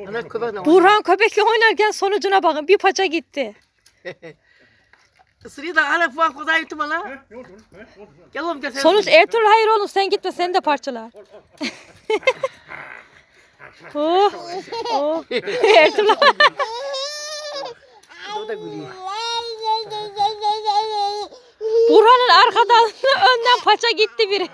Ana köpekle Burhan köpekle oynarken sonucuna bakın. Bir paça gitti. Isırıyor da ana puan kodaya gittim ana. Gel oğlum gel sen. Sonuç Ertuğrul hayır oğlum sen gitme seni de parçalar. Oh, oh. Ertuğrul. O da gülüyor. Burhan'ın arkadan önden paça gitti biri.